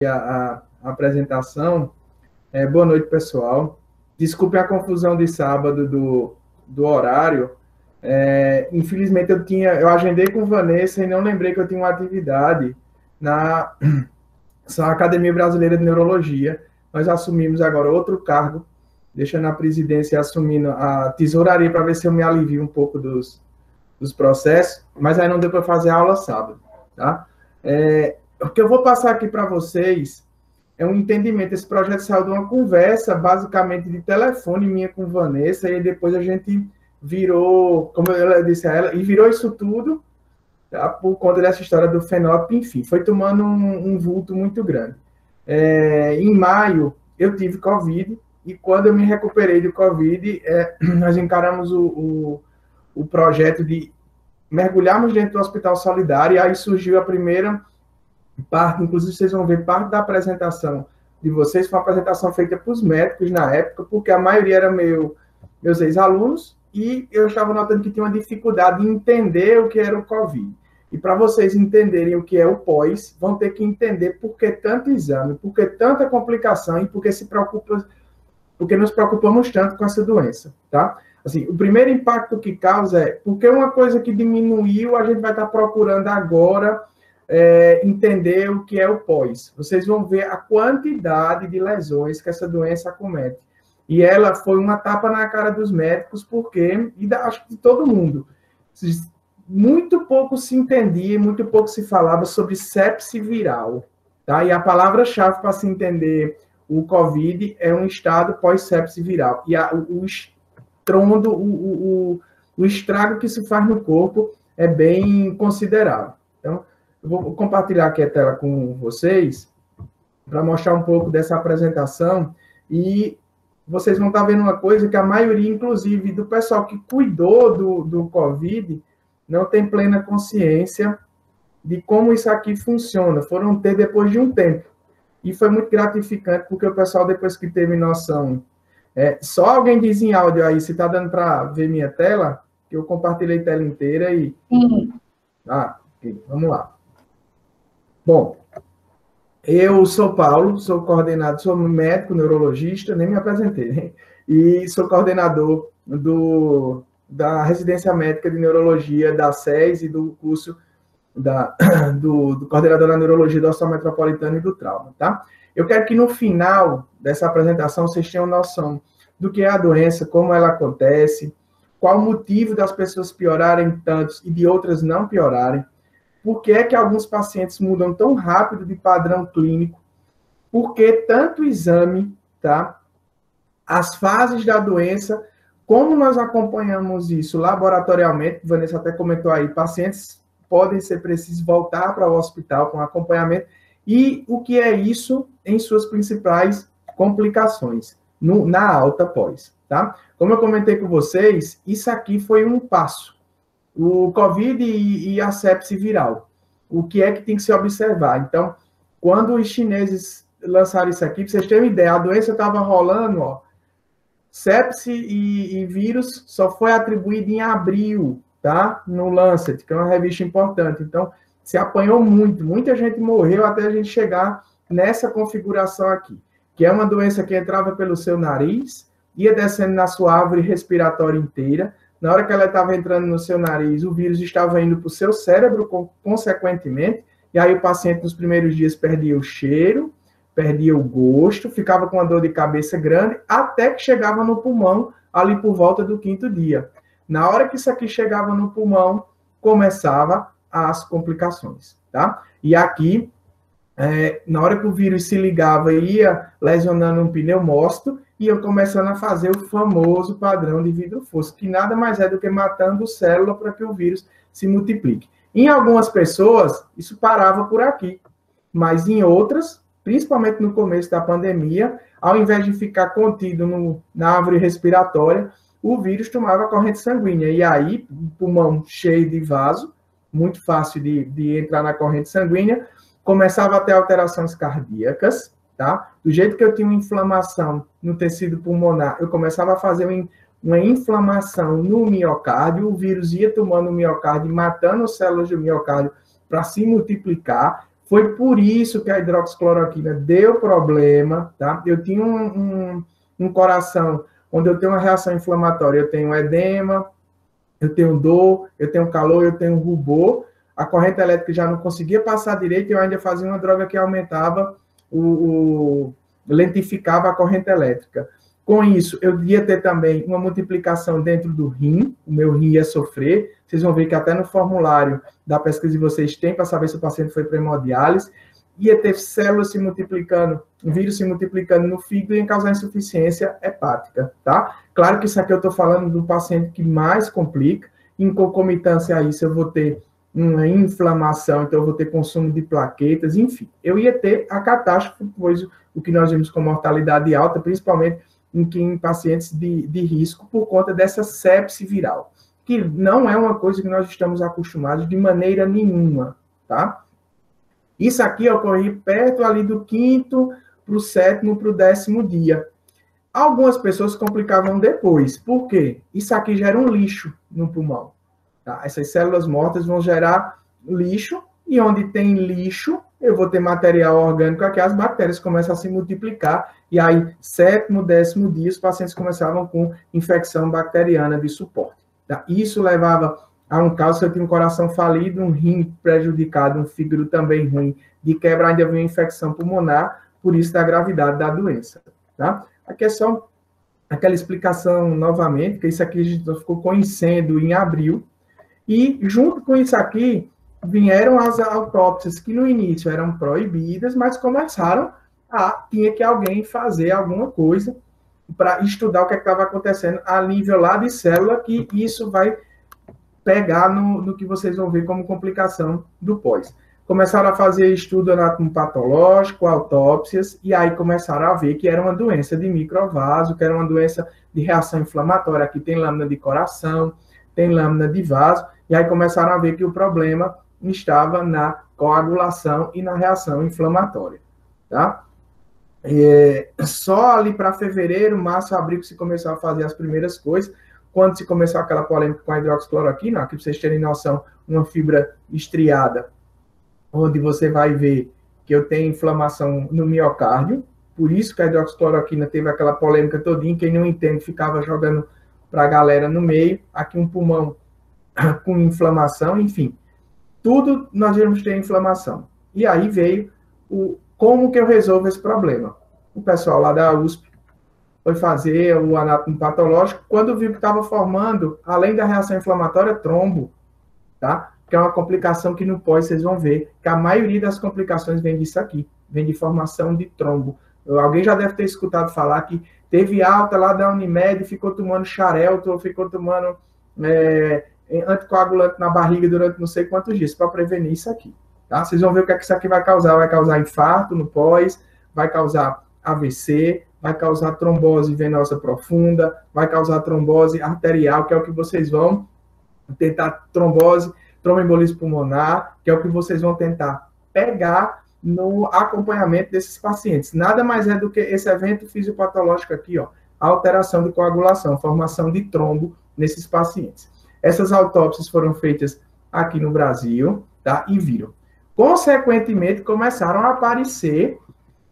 a apresentação. Boa noite, pessoal. Desculpe a confusão de sábado do horário. Infelizmente, eu agendei com Vanessa e não lembrei que eu tinha uma atividade na Academia Brasileira de Neurologia. Nós assumimos agora outro cargo, deixando a presidência e assumindo a tesouraria para ver se eu me alivio um pouco dos processos, mas aí não deu para fazer a aula sábado, tá? O que eu vou passar aqui para vocês é um entendimento. Esse projeto saiu de uma conversa, basicamente, de telefone minha com Vanessa, e depois a gente virou, como eu disse a ela, e virou isso tudo, tá? Por conta dessa história do fenótipo, enfim, foi tomando um vulto muito grande. Em maio, eu tive Covid, e quando eu me recuperei do Covid, nós encaramos o projeto de mergulharmos dentro do Hospital Solidário, e aí surgiu a primeira parte, inclusive vocês vão ver parte da apresentação de vocês, foi uma apresentação feita para os médicos na época, porque a maioria era meus ex-alunos, e eu estava notando que tinha uma dificuldade em entender o que era o Covid. E para vocês entenderem o que é o pós, vão ter que entender por que tanto exame, por que tanta complicação e por que porque nos preocupamos tanto com essa doença, tá? Assim, o primeiro impacto que causa é porque uma coisa que diminuiu, a gente vai estar procurando agora entender o que é o pós. Vocês vão ver a quantidade de lesões que essa doença acomete. E ela foi uma tapa na cara dos médicos, porque, acho que de todo mundo, muito pouco se entendia, muito pouco se falava sobre sepse viral, tá? E a palavra-chave para se entender o COVID é um estado pós-sepse viral. E o estrondo, o estrago que isso faz no corpo é bem considerável. Então, eu vou compartilhar aqui a tela com vocês para mostrar um pouco dessa apresentação, e vocês vão estar vendo uma coisa que a maioria, inclusive, do pessoal que cuidou do COVID, não tem plena consciência de como isso aqui funciona. Foram ter depois de um tempo. E foi muito gratificante, porque o pessoal, depois que teve noção... só alguém diz em áudio aí, se está dando para ver minha tela, que eu compartilhei a tela inteira e... Sim. Ok, vamos lá. Bom, eu sou Paulo, sou coordenador, sou médico, neurologista, nem me apresentei, né? E sou coordenador da residência médica de neurologia da SES e do curso do coordenador da neurologia do Hospital Metropolitano e do Trauma, tá? Eu quero que no final dessa apresentação vocês tenham noção do que é a doença, como ela acontece, qual o motivo das pessoas piorarem tantos e de outras não piorarem, por que é que alguns pacientes mudam tão rápido de padrão clínico, por que tanto exame, tá? As fases da doença, como nós acompanhamos isso laboratorialmente, Vanessa até comentou aí, pacientes podem ser precisos voltar para o hospital com acompanhamento, e o que é isso em suas principais complicações, na alta pós, tá? Como eu comentei com vocês, isso aqui foi um passo. O COVID e a sepse viral. O que é que tem que se observar? Então, quando os chineses lançaram isso aqui, para vocês terem uma ideia, a doença estava rolando, ó, sepse e vírus só foi atribuído em abril, tá? No Lancet, que é uma revista importante. Então, se apanhou muito, muita gente morreu até a gente chegar nessa configuração aqui, que é uma doença que entrava pelo seu nariz, ia descendo na sua árvore respiratória inteira. Na hora que ela estava entrando no seu nariz, o vírus estava indo para o seu cérebro, consequentemente, e aí o paciente nos primeiros dias perdia o cheiro, perdia o gosto, ficava com uma dor de cabeça grande, até que chegava no pulmão, ali por volta do 5º dia. Na hora que isso aqui chegava no pulmão, começava as complicações, tá? E aqui, na hora que o vírus se ligava, ia lesionando um pneumócito, e eu começando a fazer o famoso padrão de vidro fosco, que nada mais é do que matando célula para que o vírus se multiplique. Em algumas pessoas, isso parava por aqui, mas em outras, principalmente no começo da pandemia, ao invés de ficar contido na árvore respiratória, o vírus tomava corrente sanguínea, e aí, pulmão cheio de vaso, muito fácil de entrar na corrente sanguínea, começava a ter alterações cardíacas, tá? Do jeito que eu tinha uma inflamação no tecido pulmonar, eu começava a fazer uma inflamação no miocárdio, o vírus ia tomando o miocárdio, matando as células do miocárdio para se multiplicar. Foi por isso que a hidroxicloroquina deu problema, tá? Eu tinha um coração onde eu tenho uma reação inflamatória, eu tenho edema, eu tenho dor, eu tenho calor, eu tenho rubor, a corrente elétrica já não conseguia passar direito, eu ainda fazia uma droga que aumentava lentificava a corrente elétrica. Com isso, eu ia ter também uma multiplicação dentro do rim, o meu rim ia sofrer. Vocês vão ver que até no formulário da pesquisa de vocês tem para saber se o paciente foi para hemodiálise. Ia ter células se multiplicando, vírus se multiplicando no fígado e ia causar insuficiência hepática, tá? Claro que isso aqui eu estou falando do paciente que mais complica. Em concomitância a isso, eu vou ter uma inflamação, então eu vou ter consumo de plaquetas, enfim. Eu ia ter a catástrofe, pois o que nós vimos com mortalidade alta, principalmente em pacientes de risco, por conta dessa sepse viral, que não é uma coisa que nós estamos acostumados de maneira nenhuma, tá? Isso aqui ocorre perto ali do 5º para o 7º para o 10º dia. Algumas pessoas complicavam depois. Por quê? Isso aqui gera um lixo no pulmão. Tá? Essas células mortas vão gerar lixo, e onde tem lixo, eu vou ter material orgânico aqui, as bactérias começam a se multiplicar, e aí, 7º, 10º dia, os pacientes começavam com infecção bacteriana de suporte. Tá? Isso levava a um caso, se eu tinha um coração falido, um rim prejudicado, um fígado também ruim, de quebra ainda havia uma infecção pulmonar, por isso da gravidade da doença. Tá? Aqui é só aquela explicação novamente, que isso aqui a gente ficou conhecendo em abril, e junto com isso aqui, vieram as autópsias que no início eram proibidas, mas começaram tinha que alguém fazer alguma coisa para estudar o que estava acontecendo a nível lá de célula, que isso vai pegar no que vocês vão ver como complicação do pós. Começaram a fazer estudo anatomopatológico, autópsias, e aí começaram a ver que era uma doença de microvaso, que era uma doença de reação inflamatória. Aqui tem lâmina de coração, tem lâmina de vaso, e aí começaram a ver que o problema estava na coagulação e na reação inflamatória, tá? Só ali para fevereiro, março, abril, que se começou a fazer as primeiras coisas, quando se começou aquela polêmica com a hidroxicloroquina, aqui para vocês terem noção, uma fibra estriada, onde você vai ver que eu tenho inflamação no miocárdio, por isso que a hidroxicloroquina teve aquela polêmica todinha, quem não entende ficava jogando para a galera no meio, aqui um pulmão com inflamação, enfim, tudo nós vamos ter inflamação. E aí veio como que eu resolvo esse problema. O pessoal lá da USP foi fazer o anátomo patológico, quando viu que estava formando, além da reação inflamatória, trombo, tá? Que é uma complicação que no pós vocês vão ver, que a maioria das complicações vem disso aqui, vem de formação de trombo. Alguém já deve ter escutado falar que teve alta lá da Unimed, ficou tomando Xarelto, ficou tomando anticoagulante na barriga durante não sei quantos dias, para prevenir isso aqui. Tá? Vocês vão ver o que é que isso aqui vai causar. Vai causar infarto no pós, vai causar AVC, vai causar trombose venosa profunda, vai causar trombose arterial, que é o que vocês vão tentar, tromboembolismo pulmonar, que é o que vocês vão tentar pegar no acompanhamento desses pacientes. Nada mais é do que esse evento fisiopatológico aqui, ó, alteração de coagulação, formação de trombo nesses pacientes. Essas autópsias foram feitas aqui no Brasil, tá? E viram. Consequentemente, começaram a aparecer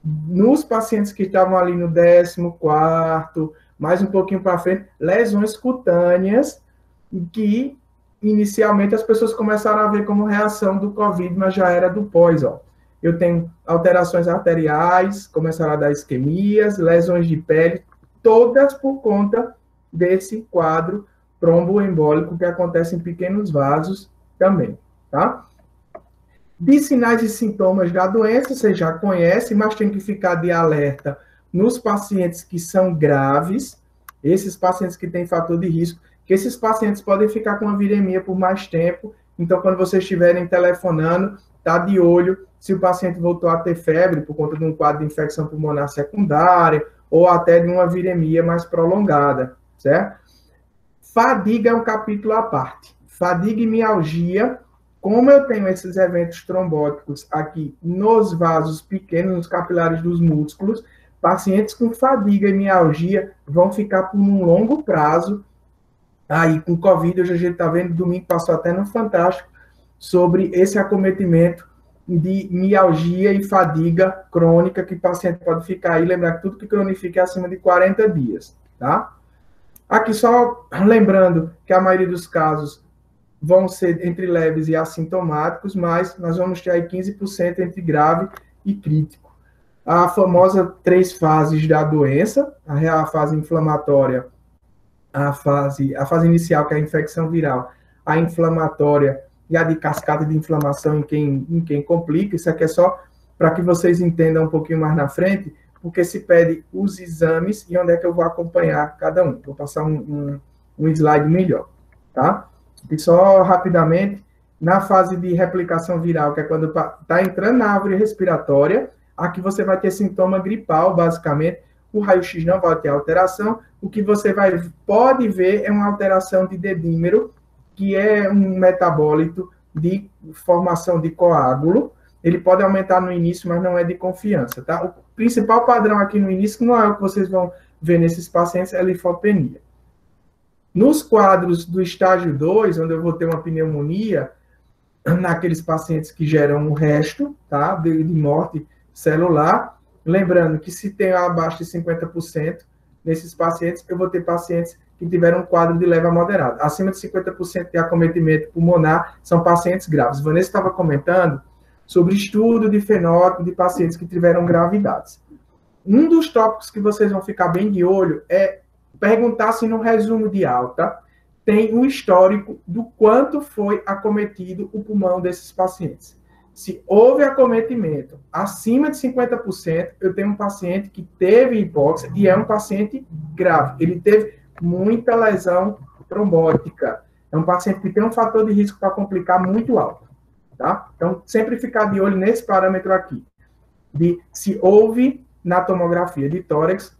nos pacientes que estavam ali no 14º, mais um pouquinho para frente, lesões cutâneas que, inicialmente, as pessoas começaram a ver como reação do COVID, mas já era do pós, ó. Eu tenho alterações arteriais, começaram a dar isquemias, lesões de pele, todas por conta desse quadro tromboembólico que acontece em pequenos vasos também, tá? De sinais e sintomas da doença, você já conhece, mas tem que ficar de alerta nos pacientes que são graves, esses pacientes que têm fator de risco, que esses pacientes podem ficar com a viremia por mais tempo, então quando vocês estiverem telefonando, tá de olho se o paciente voltou a ter febre por conta de um quadro de infecção pulmonar secundária, ou até de uma viremia mais prolongada, certo? Fadiga é um capítulo à parte. Fadiga e mialgia, como eu tenho esses eventos trombóticos aqui nos vasos pequenos, nos capilares dos músculos, pacientes com fadiga e mialgia vão ficar por um longo prazo. Aí, com Covid, hoje a gente está vendo, domingo passou até no Fantástico, sobre esse acometimento de mialgia e fadiga crônica que o paciente pode ficar aí. Lembrar que tudo que cronifica é acima de 40 dias, tá? Aqui só lembrando que a maioria dos casos vão ser entre leves e assintomáticos, mas nós vamos ter aí 15% entre grave e crítico. A famosa 3 fases da doença, a fase inflamatória, a fase inicial, que é a infecção viral, a inflamatória e a de cascata de inflamação em quem complica. Isso aqui é só para que vocês entendam um pouquinho mais na frente, porque se pede os exames e onde é que eu vou acompanhar cada um. Vou passar um slide melhor, tá? E só rapidamente, na fase de replicação viral, que é quando está entrando na árvore respiratória, aqui você vai ter sintoma gripal, basicamente. O raio-x não vai ter alteração. O que você pode ver é uma alteração de dedímero, que é um metabólito de formação de coágulo. Ele pode aumentar no início, mas não é de confiança, tá? O principal padrão aqui no início não é o que vocês vão ver nesses pacientes, é a linfopenia. Nos quadros do estágio 2, onde eu vou ter uma pneumonia, naqueles pacientes que geram o resto, tá? De morte celular, lembrando que se tem abaixo de 50% nesses pacientes, eu vou ter pacientes que tiveram um quadro de leve a moderado. Acima de 50% de acometimento pulmonar são pacientes graves. Vanessa estava comentando sobre estudo de fenótipo de pacientes que tiveram gravidades. Um dos tópicos que vocês vão ficar bem de olho é perguntar se no resumo de alta tem um histórico do quanto foi acometido o pulmão desses pacientes. Se houve acometimento acima de 50%, eu tenho um paciente que teve hipóxia e é um paciente grave. Ele teve muita lesão trombótica. É um paciente que tem um fator de risco para complicar muito alto, tá? Então, sempre ficar de olho nesse parâmetro aqui, de se houve na tomografia de tórax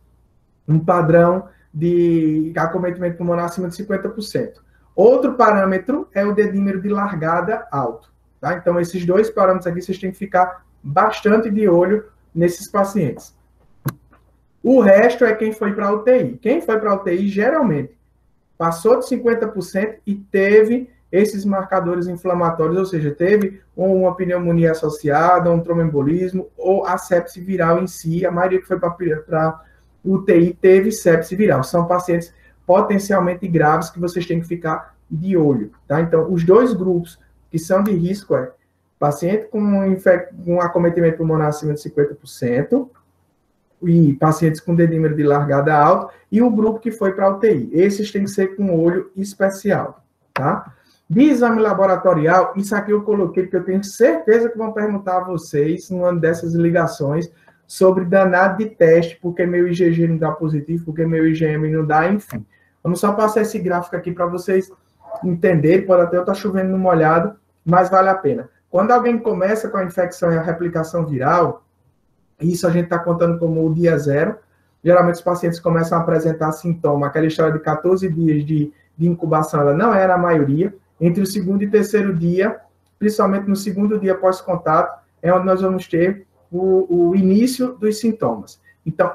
um padrão de acometimento pulmonar acima de 50%. Outro parâmetro é o dedímero de largada alto, tá? Então, esses 2 parâmetros aqui, vocês têm que ficar bastante de olho nesses pacientes. O resto é quem foi para a UTI. Quem foi para a UTI, geralmente, passou de 50% e teve esses marcadores inflamatórios, ou seja, teve uma pneumonia associada, um tromboembolismo, ou a sepse viral em si. A maioria que foi para UTI teve sepse viral. São pacientes potencialmente graves que vocês têm que ficar de olho, tá? Então, os 2 grupos que são de risco é paciente com acometimento pulmonar acima de 50%, e pacientes com dedímero de largada alto, e o grupo que foi para a UTI. Esses têm que ser com olho especial, tá? De exame laboratorial, isso aqui eu coloquei, porque eu tenho certeza que vão perguntar a vocês, numa dessas ligações, sobre danado de teste, porque meu IgG não dá positivo, porque meu IgM não dá, enfim. Vamos só passar esse gráfico aqui para vocês entenderem, pode até eu estar chovendo no molhado, mas vale a pena. Quando alguém começa com a infecção e a replicação viral, isso a gente está contando como o dia 0. Geralmente os pacientes começam a apresentar sintoma. Aquela história de 14 dias de incubação, ela não era a maioria. Entre o 2º e 3º dia, principalmente no 2º dia pós-contato, é onde nós vamos ter o início dos sintomas. Então,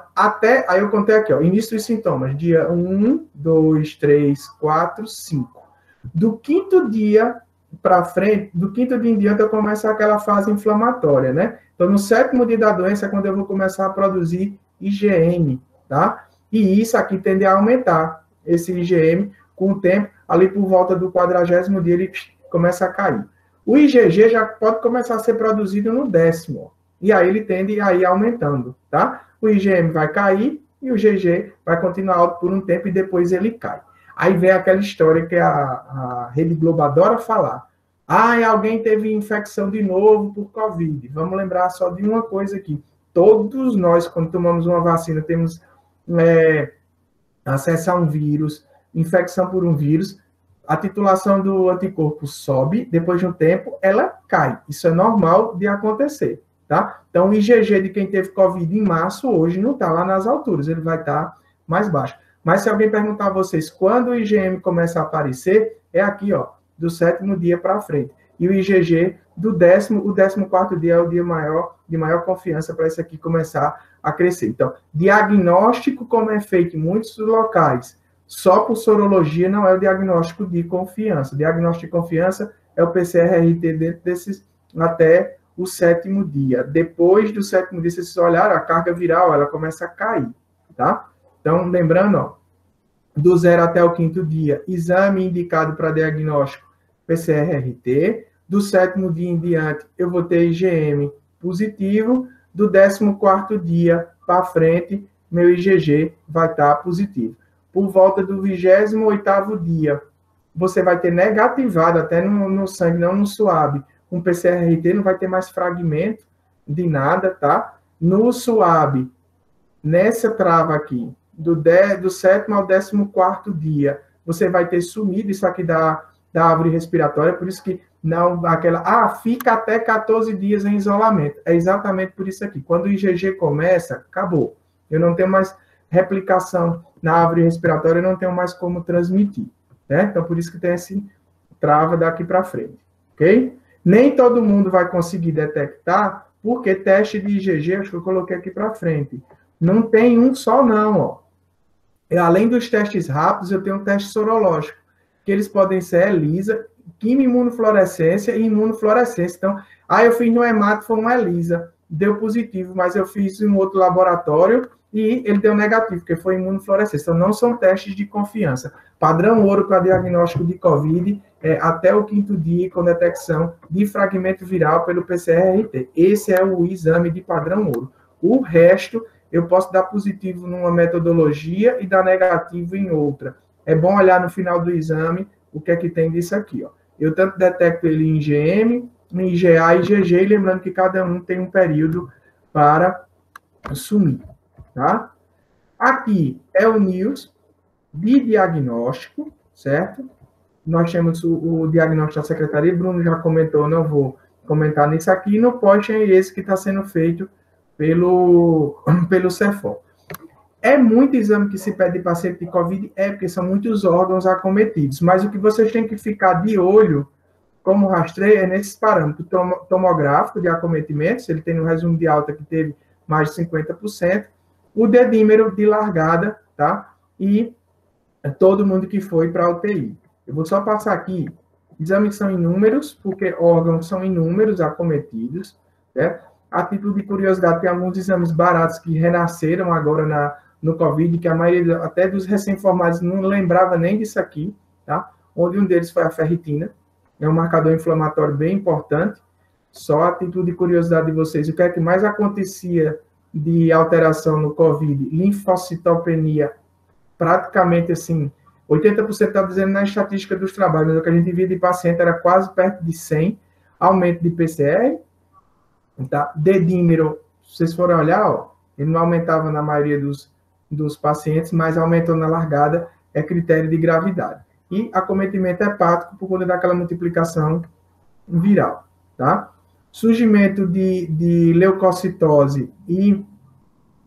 aí eu contei aqui, ó, início dos sintomas, dia 1, 2, 3, 4, 5. Do 5º dia para frente, do 5º dia em diante, eu começo aquela fase inflamatória, né? Então, no 7º dia da doença é quando eu vou começar a produzir IgM, tá? E isso aqui tende a aumentar, esse IgM, com o tempo, ali por volta do 40º dia, ele começa a cair. O IgG já pode começar a ser produzido no 10º, e aí ele tende a ir aumentando, tá? O IgM vai cair e o GG vai continuar alto por um tempo e depois ele cai. Aí vem aquela história que a Rede Globo adora falar. Alguém teve infecção de novo por Covid. Vamos lembrar só de uma coisa aqui. Todos nós, quando tomamos uma vacina, temos acesso a um vírus, infecção por um vírus, a titulação do anticorpo sobe, depois de um tempo, ela cai. Isso é normal de acontecer, tá? Então, o IgG de quem teve Covid em março, hoje não está lá nas alturas, ele vai estar mais baixo. Mas se alguém perguntar a vocês quando o IgM começa a aparecer, é aqui, ó, do 7º dia para frente. E o IgG do 10º, o 14º dia é o dia de maior confiança para isso aqui começar a crescer. Então, diagnóstico, como é feito em muitos locais, só por sorologia não é o diagnóstico de confiança. O diagnóstico de confiança é o PCR-RT dentro desses até o 7º dia. Depois do 7º dia, se vocês olharem, a carga viral, ela começa a cair, tá? Então, lembrando, ó, do 0 até o 5º dia, exame indicado para diagnóstico PCR-RT. Do 7º dia em diante, eu vou ter IgM positivo. Do 14º dia para frente, meu IgG vai estar positivo. Por volta do 28º dia, você vai ter negativado, até no sangue, não no suave, um PCR-RT, não vai ter mais fragmento de nada, tá? No suave, nessa trava aqui, do 7º ao 14º dia, você vai ter sumido isso aqui da árvore respiratória, por isso que não, fica até 14 dias em isolamento. É exatamente por isso aqui. Quando o IgG começa, acabou. Eu não tenho mais replicação na árvore respiratória, eu não tenho mais como transmitir, né? Então, por isso que tem esse trava daqui para frente, ok? Nem todo mundo vai conseguir detectar, porque teste de IgG, acho que eu coloquei aqui para frente, não tem um só não, ó. Além dos testes rápidos, eu tenho um teste sorológico, que eles podem ser ELISA, quimioimunofluorescência e imunofluorescência. Então, eu fiz no hemato, foi um ELISA, deu positivo, mas eu fiz em um outro laboratório e ele deu negativo, porque foi imunofluorescência. Então, não são testes de confiança. Padrão ouro para diagnóstico de COVID é até o 5º dia com detecção de fragmento viral pelo PCR-RT. Esse é o exame de padrão ouro. O resto, eu posso dar positivo numa metodologia e dar negativo em outra. É bom olhar no final do exame o que é que tem disso aqui, ó. Eu tanto detecto ele em IgM, em IgA e IgG, lembrando que cada um tem um período para sumir, tá? Aqui é o NIOS de diagnóstico, certo? Nós temos o diagnóstico da secretaria, Bruno já comentou, não vou comentar nisso aqui, no POST é esse que está sendo feito pelo Cefol. É muito exame que se pede de paciente de COVID, porque são muitos órgãos acometidos, mas o que vocês têm que ficar de olho, como rastreio, é nesses parâmetros tomográfico de acometimento, se ele tem um resumo de alta que teve mais de 50%, o dedímero de largada, tá? E todo mundo que foi para a UTI. Eu vou só passar aqui, exames são inúmeros, porque órgãos são inúmeros acometidos, certo? A título de curiosidade, tem alguns exames baratos que renasceram agora no COVID, que a maioria, até dos recém-formados, não lembrava nem disso aqui, tá? Onde um deles foi a ferritina, é um marcador inflamatório bem importante. Só a título de curiosidade de vocês, o que é que mais acontecia de alteração no COVID? Linfocitopenia, praticamente assim, 80% está dizendo na estatística dos trabalhos, mas o que a gente via de paciente era quase perto de 100, aumento de PCR, tá? Dedímero, se vocês forem olhar, ó, ele não aumentava na maioria dos pacientes, mas aumentou na largada, é critério de gravidade. E acometimento hepático por conta daquela multiplicação viral, tá? Surgimento de leucocitose e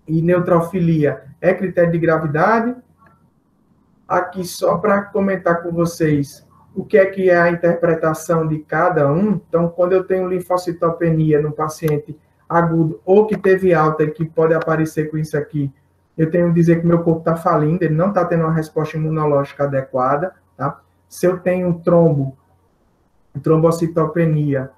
neutrofilia é critério de gravidade. Aqui, só para comentar com vocês o que é a interpretação de cada um. Então, quando eu tenho linfocitopenia no paciente agudo ou que teve alta e que pode aparecer com isso aqui, eu tenho que dizer que meu corpo está falindo, ele não está tendo uma resposta imunológica adequada, tá? Se eu tenho trombocitopenia,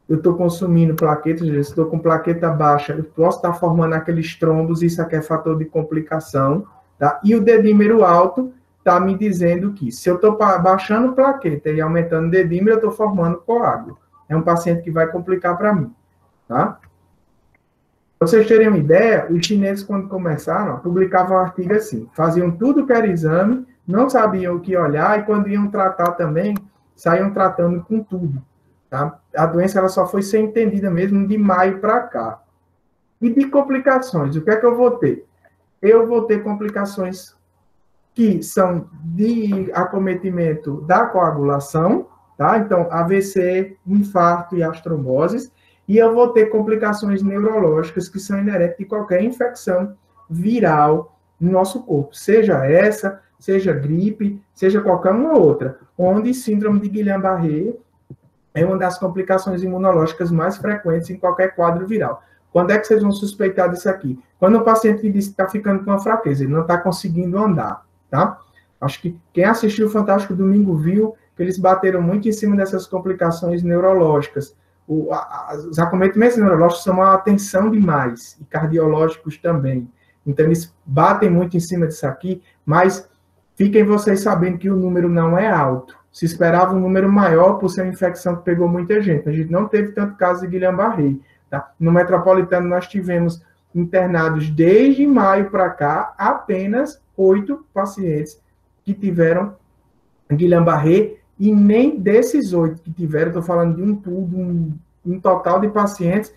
eu estou consumindo plaquetas, se estou com plaqueta baixa, eu posso estar formando aqueles trombos, isso aqui é fator de complicação, tá? E o dedímero alto está me dizendo que se eu estou baixando plaqueta e aumentando o dedímero, eu estou formando coágulo. É um paciente que vai complicar para mim, tá? Para vocês terem uma ideia, os chineses, quando começaram, publicavam um artigo assim, faziam tudo que era exame, não sabiam o que olhar, e quando iam tratar também, saíam tratando com tudo, tá? A doença ela só foi ser entendida mesmo de maio para cá. E de complicações, o que é que eu vou ter? Eu vou ter complicações que são de acometimento da coagulação, tá? Então, AVC, infarto e as tromboses, e eu vou ter complicações neurológicas que são inerentes de qualquer infecção viral no nosso corpo, seja essa, seja gripe, seja qualquer uma outra, onde síndrome de Guillain-Barré é uma das complicações imunológicas mais frequentes em qualquer quadro viral. Quando é que vocês vão suspeitar disso aqui? Quando o paciente diz que está ficando com uma fraqueza, ele não está conseguindo andar, tá? Acho que quem assistiu o Fantástico Domingo viu que eles bateram muito em cima dessas complicações neurológicas. Os acometimentos neurológicos chamam a atenção demais, e cardiológicos também. Então, eles batem muito em cima disso aqui, mas fiquem vocês sabendo que o número não é alto. Se esperava um número maior por ser uma infecção que pegou muita gente. A gente não teve tanto caso de Guillain-Barré. Tá? No Metropolitano, nós tivemos internados desde maio para cá apenas 8 pacientes que tiveram Guillain-Barré, e nem desses 8 que tiveram, estou falando de um total de pacientes,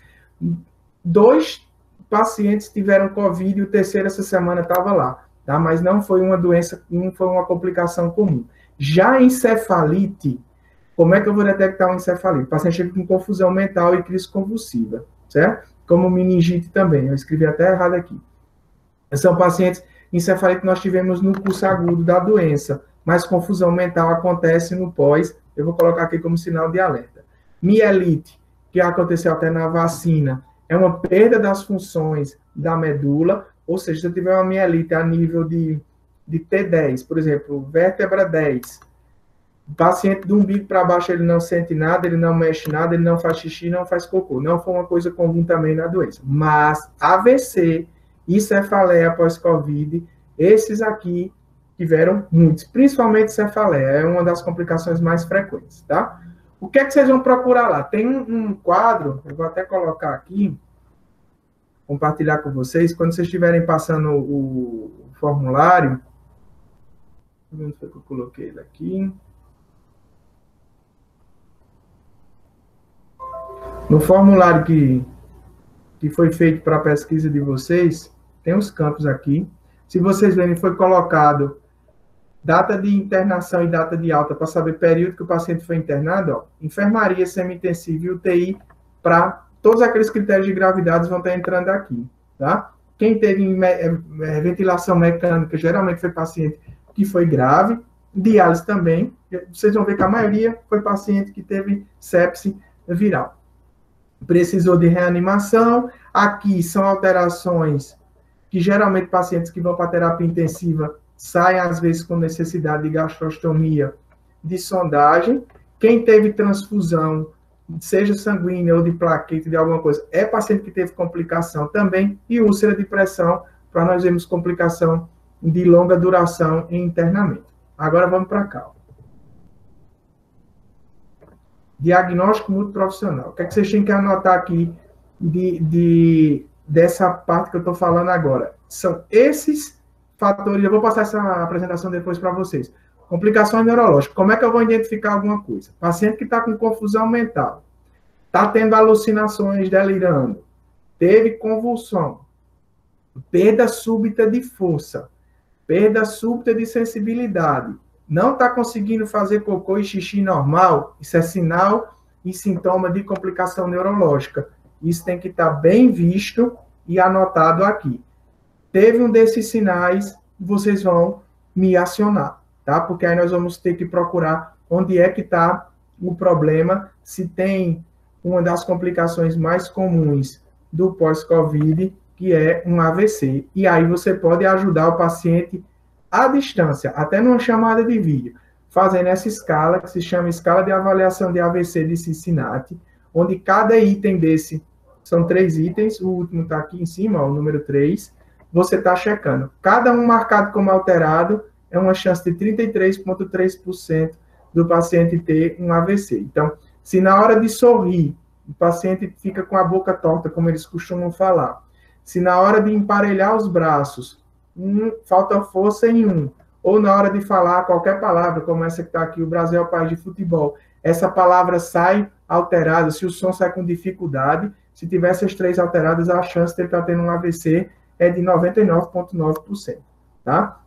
2 pacientes tiveram Covid e o terceiro essa semana estava lá, tá? Mas não foi uma doença, não foi uma complicação comum. Já a encefalite, como é que eu vou detectar uma encefalite? O paciente chega com confusão mental e crise convulsiva, certo? Como meningite também, eu escrevi até errado aqui. São pacientes, encefalite nós tivemos no curso agudo da doença, mas confusão mental acontece no pós, eu vou colocar aqui como sinal de alerta. Mielite, que aconteceu até na vacina, é uma perda das funções da medula, ou seja, se eu tiver uma mielite a nível de T10, por exemplo, vértebra 10, o paciente do umbigo para baixo, ele não sente nada, ele não mexe nada, ele não faz xixi, não faz cocô. Não foi uma coisa comum também na doença. Mas AVC e cefaleia pós-Covid, esses aqui tiveram muitos, principalmente cefaleia, é uma das complicações mais frequentes, tá? O que é que vocês vão procurar lá? Tem um quadro, eu vou até colocar aqui, compartilhar com vocês, quando vocês estiverem passando o formulário, onde foi que eu coloquei ele aqui? No formulário que foi feito para a pesquisa de vocês, tem os campos aqui. Se vocês verem, foi colocado data de internação e data de alta para saber o período que o paciente foi internado, ó, enfermaria, semi-intensiva e UTI, para todos aqueles critérios de gravidade vão estar entrando aqui, tá? Quem teve ventilação mecânica, geralmente foi paciente que foi grave, diálise também, vocês vão ver que a maioria foi paciente que teve sepse viral. Precisou de reanimação, aqui são alterações que geralmente pacientes que vão para terapia intensiva saem às vezes com necessidade de gastrostomia, de sondagem. Quem teve transfusão, seja sanguínea ou de plaquete, de alguma coisa, é paciente que teve complicação também, e úlcera de pressão, para nós vermos complicação de longa duração em internamento. Agora vamos para cá. Diagnóstico multiprofissional. O que é que vocês têm que anotar aqui dessa parte que eu estou falando agora? São esses fatores, eu vou passar essa apresentação depois para vocês. Complicações neurológicas. Como é que eu vou identificar alguma coisa? Paciente que está com confusão mental, está tendo alucinações, delirando, teve convulsão, perda súbita de força, perda súbita de sensibilidade, não está conseguindo fazer cocô e xixi normal, isso é sinal e sintoma de complicação neurológica. Isso tem que estar bem visto e anotado aqui. Teve um desses sinais, vocês vão me acionar, tá? Porque aí nós vamos ter que procurar onde é que está o problema, se tem uma das complicações mais comuns do pós-Covid, que é um AVC. E aí você pode ajudar o paciente à distância, até numa chamada de vídeo, fazendo essa escala, que se chama Escala de Avaliação de AVC de Cincinnati, onde cada item desse, são 3 itens, o último está aqui em cima, ó, o número 3, você está checando. Cada um marcado como alterado é uma chance de 33,3% do paciente ter um AVC. Então, se na hora de sorrir, o paciente fica com a boca torta, como eles costumam falar, se na hora de emparelhar os braços, falta força em um, ou na hora de falar qualquer palavra, como essa que está aqui, o Brasil é o país de futebol, essa palavra sai alterada, se o som sai com dificuldade, se tiver essas 3 alteradas, a chance de ele estar tendo um AVC é de 99,9%, tá?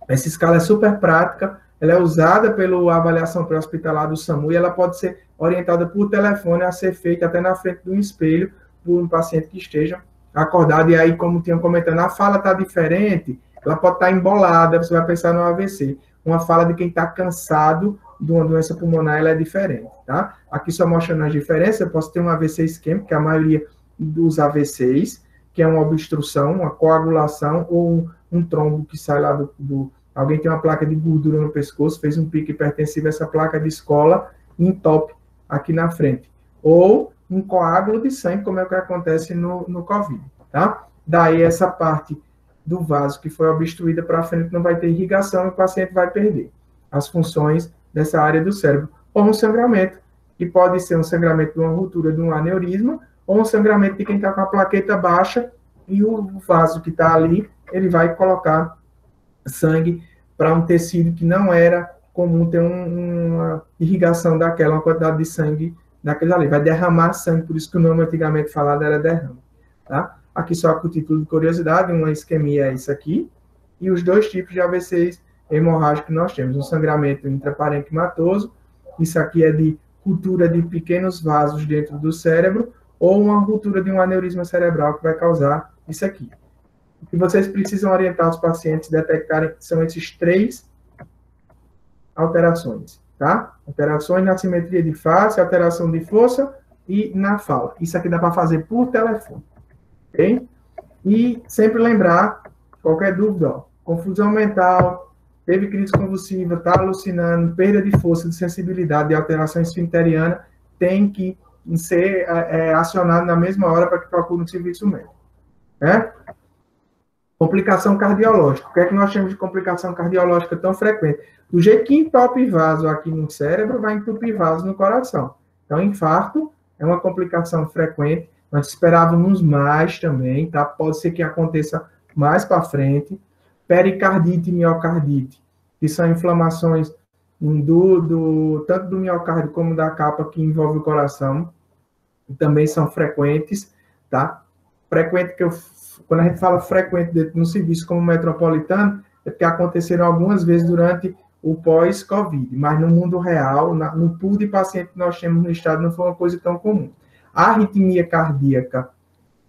Essa escala é super prática, ela é usada pela avaliação pré-hospitalar do SAMU e ela pode ser orientada por telefone a ser feita até na frente de um espelho por um paciente que esteja acordado. E aí, como tinham comentado, a fala está diferente, ela pode estar embolada, você vai pensar no AVC. Uma fala de quem está cansado de uma doença pulmonar, ela é diferente, tá? Aqui só mostrando as diferenças, eu posso ter um AVC isquêmico, que é a maioria dos AVCs, que é uma obstrução, uma coagulação ou um trombo que sai lá alguém tem uma placa de gordura no pescoço, fez um pico hipertensivo, essa placa de escola entope aqui na frente. Ou um coágulo de sangue, como é o que acontece no COVID, tá? Daí essa parte do vaso que foi obstruída para frente não vai ter irrigação e o paciente vai perder as funções dessa área do cérebro. Ou um sangramento, que pode ser um sangramento de uma ruptura de um aneurisma, ou um sangramento de quem está com a plaqueta baixa e o vaso que está ali, ele vai colocar sangue para um tecido que não era comum ter uma irrigação daquela, uma quantidade de sangue daquele ali. Vai derramar sangue, por isso que o nome antigamente falado era derrame. Tá? Aqui só com o título de curiosidade, uma isquemia é isso aqui, e os dois tipos de AVCs hemorrágicos que nós temos, um sangramento intraparenquimatoso, isso aqui é de cultura de pequenos vasos dentro do cérebro, ou uma ruptura de um aneurisma cerebral que vai causar isso aqui. O que vocês precisam orientar os pacientes a detectarem são esses 3 alterações, tá? Alterações na simetria de face, alteração de força e na fala. Isso aqui dá para fazer por telefone, ok? E sempre lembrar, qualquer dúvida, ó, confusão mental, teve crise convulsiva, está alucinando, perda de força, de sensibilidade, de alteração esfincteriana, tem que ser acionado na mesma hora para que procure um serviço médico, né? Complicação cardiológica. O que é que nós temos de complicação cardiológica tão frequente? Do jeito que entope vaso aqui no cérebro, vai entupir vaso no coração. Então, infarto é uma complicação frequente. Nós esperávamos mais também, tá? Pode ser que aconteça mais para frente. Pericardite e miocardite, que são inflamações tanto do miocárdio como da capa que envolve o coração, também são frequentes, tá? Frequente quando a gente fala frequente no serviço como metropolitano, é porque aconteceram algumas vezes durante o pós-Covid, mas no mundo real, no pool de pacientes que nós temos no estado, não foi uma coisa tão comum. A arritmia cardíaca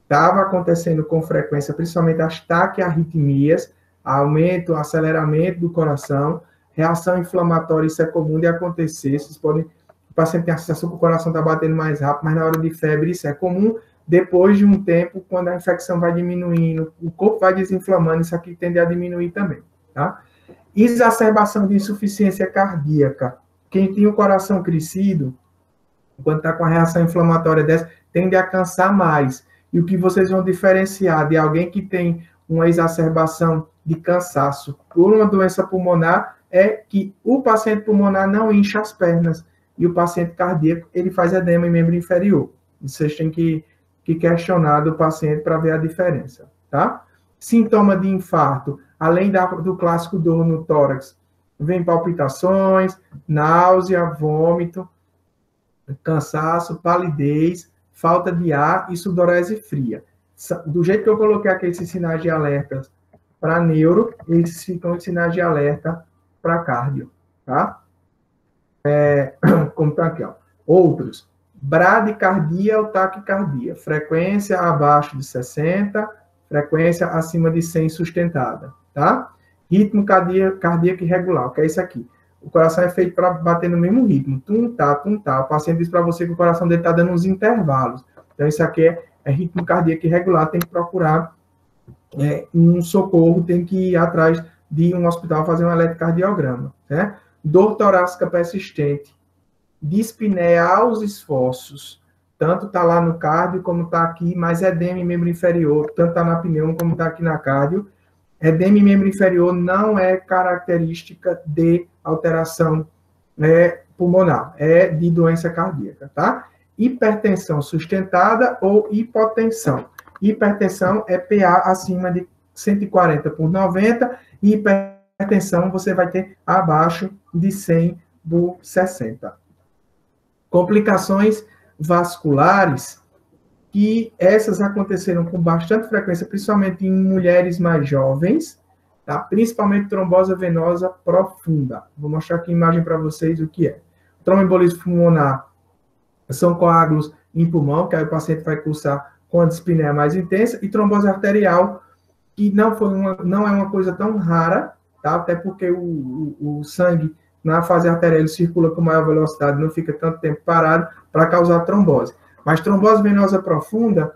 estava acontecendo com frequência, principalmente as taquiarritmias, aumento, aceleramento do coração, reação inflamatória, isso é comum de acontecer, o paciente tem a sensação que o coração está batendo mais rápido, mas na hora de febre isso é comum. Depois de um tempo, quando a infecção vai diminuindo, o corpo vai desinflamando, isso aqui tende a diminuir também, tá? Exacerbação de insuficiência cardíaca. Quem tem o coração crescido, quando está com a reação inflamatória dessa, tende a cansar mais. E o que vocês vão diferenciar de alguém que tem uma exacerbação de cansaço por uma doença pulmonar é que o paciente pulmonar não incha as pernas e o paciente cardíaco, ele faz edema em membro inferior. Vocês têm que questionar do paciente para ver a diferença, tá? Sintoma de infarto, além do clássico dor no tórax, vem palpitações, náusea, vômito, cansaço, palidez, falta de ar e sudorese fria. Do jeito que eu coloquei aqui esses sinais de alerta para neuro, eles ficam os sinais de alerta para cardio, tá? Como tá aqui, ó. Outros. Bradicardia ou taquicardia, frequência abaixo de 60, frequência acima de 100 sustentada, tá? Ritmo cardíaco irregular, que é isso aqui. O coração é feito para bater no mesmo ritmo, tum-tá, tum-tá. O paciente diz para você que o coração dele está dando uns intervalos. Então, isso aqui é ritmo cardíaco irregular, tem que procurar um socorro, tem que ir atrás de um hospital fazer um eletrocardiograma, né? Dor torácica persistente, dispneia aos esforços, tanto está lá no cardio como está aqui, mas edema em membro inferior, tanto está na pneumo como está aqui na cardio. Edema em membro inferior não é característica de alteração pulmonar, é de doença cardíaca, tá? Hipertensão sustentada ou hipotensão. Hipertensão é PA acima de 140/90 e hipertensão você vai ter abaixo de 100/60. Complicações vasculares, que essas aconteceram com bastante frequência, principalmente em mulheres mais jovens, tá? Principalmente trombose venosa profunda. Vou mostrar aqui a imagem para vocês o que é. Tromboembolismo pulmonar são coágulos em pulmão, que aí o paciente vai cursar com a dispneia mais intensa, e trombose arterial, que não é uma coisa tão rara, tá? Até porque o sangue na fase arterial ele circula com maior velocidade, não fica tanto tempo parado para causar trombose. Mas trombose venosa profunda,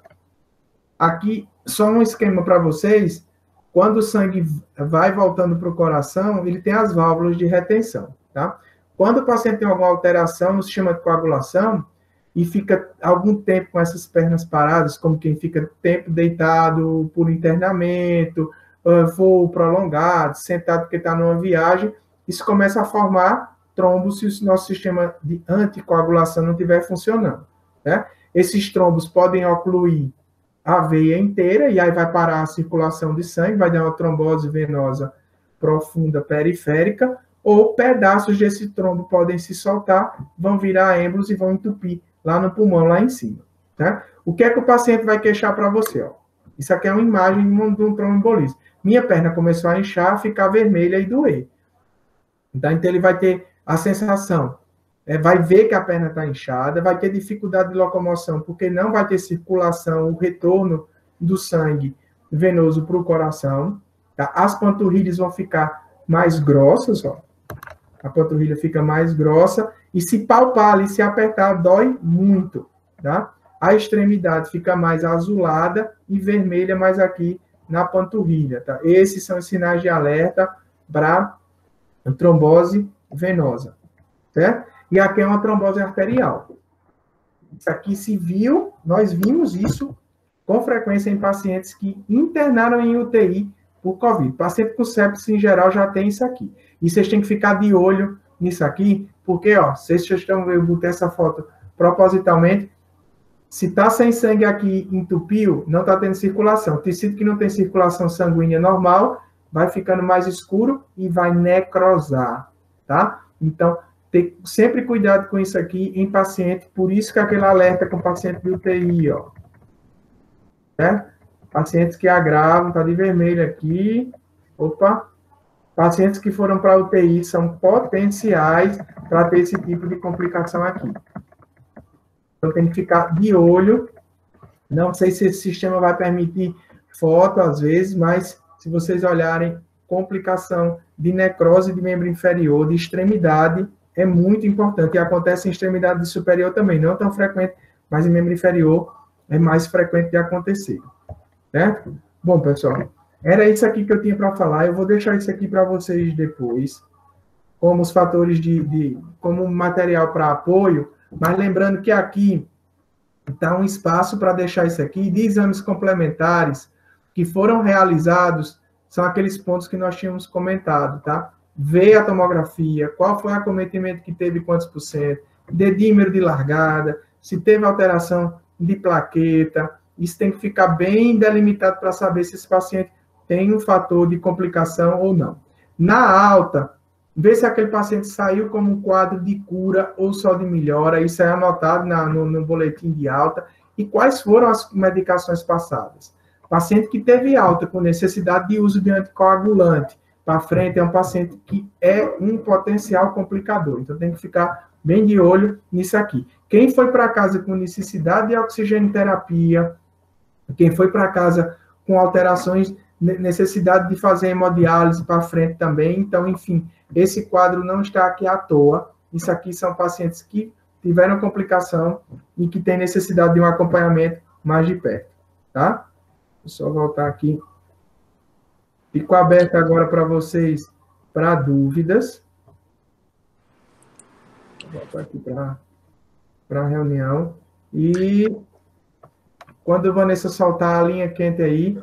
aqui só um esquema para vocês, quando o sangue vai voltando para o coração, ele tem as válvulas de retenção, tá? Quando o paciente tem alguma alteração no sistema de coagulação, e fica algum tempo com essas pernas paradas, como quem fica tempo deitado por internamento, voo prolongado, sentado porque está numa viagem, isso começa a formar trombos se o nosso sistema de anticoagulação não estiver funcionando, né? Esses trombos podem ocluir a veia inteira, e aí vai parar a circulação de sangue, vai dar uma trombose venosa profunda periférica, ou pedaços desse trombo podem se soltar, vão virar êmbolos e vão entupir lá no pulmão, lá em cima. Tá? O que é que o paciente vai queixar para você? Ó? Isso aqui é uma imagem de um tromboembolismo. Minha perna começou a inchar, ficar vermelha e doer. Então ele vai ter a sensação, vai ver que a perna está inchada, vai ter dificuldade de locomoção, porque não vai ter circulação, o retorno do sangue venoso para o coração. Tá? As panturrilhas vão ficar mais grossas, ó. A panturrilha fica mais grossa, e se palpar ali, se apertar, dói muito, tá? A extremidade fica mais azulada e vermelha mais aqui na panturrilha, tá? Esses são os sinais de alerta para trombose venosa, certo? E aqui é uma trombose arterial. Isso aqui se viu, nós vimos isso com frequência em pacientes que internaram em UTI por Covid. Paciente com sepsis, em geral, já tem isso aqui. E vocês têm que ficar de olho nisso aqui, porque, ó, vocês estão, eu botei essa foto propositalmente, se está sem sangue aqui, entupiu, não está tendo circulação. Tecido que não tem circulação sanguínea normal, vai ficando mais escuro e vai necrosar, tá? Então, ter sempre cuidado com isso aqui em paciente, por isso que aquele alerta com paciente de UTI, ó. Certo? Pacientes que agravam, tá de vermelho aqui. Opa! Pacientes que foram para UTI são potenciais para ter esse tipo de complicação aqui. Então, tem que ficar de olho. Não sei se esse sistema vai permitir foto, às vezes, mas se vocês olharem, complicação de necrose de membro inferior, de extremidade, é muito importante. E acontece em extremidade superior também, não tão frequente, mas em membro inferior é mais frequente de acontecer. Certo? Bom, pessoal, era isso aqui que eu tinha para falar. Eu vou deixar isso aqui para vocês depois, como os fatores como material para apoio, mas lembrando que aqui está um espaço para deixar isso aqui de exames complementares que foram realizados, são aqueles pontos que nós tínhamos comentado, tá? Ver a tomografia, qual foi o acometimento que teve, quantos por cento, dedímero de largada, se teve alteração de plaqueta. Isso tem que ficar bem delimitado para saber se esse paciente tem um fator de complicação ou não. Na alta, ver se aquele paciente saiu como um quadro de cura ou só de melhora. Isso é anotado no boletim de alta. E quais foram as medicações passadas? Paciente que teve alta com necessidade de uso de anticoagulante, para frente é um paciente que é um potencial complicador. Então, tem que ficar bem de olho nisso aqui. Quem foi para casa com necessidade de oxigenoterapia, quem foi para casa com alterações, necessidade de fazer hemodiálise para frente também. Então, enfim, esse quadro não está aqui à toa. Isso aqui são pacientes que tiveram complicação e que têm necessidade de um acompanhamento mais de perto, tá? Vou só voltar aqui. Fico aberto agora para vocês, para dúvidas. Vou voltar aqui para a reunião. E quando a Vanessa soltar a linha quente aí,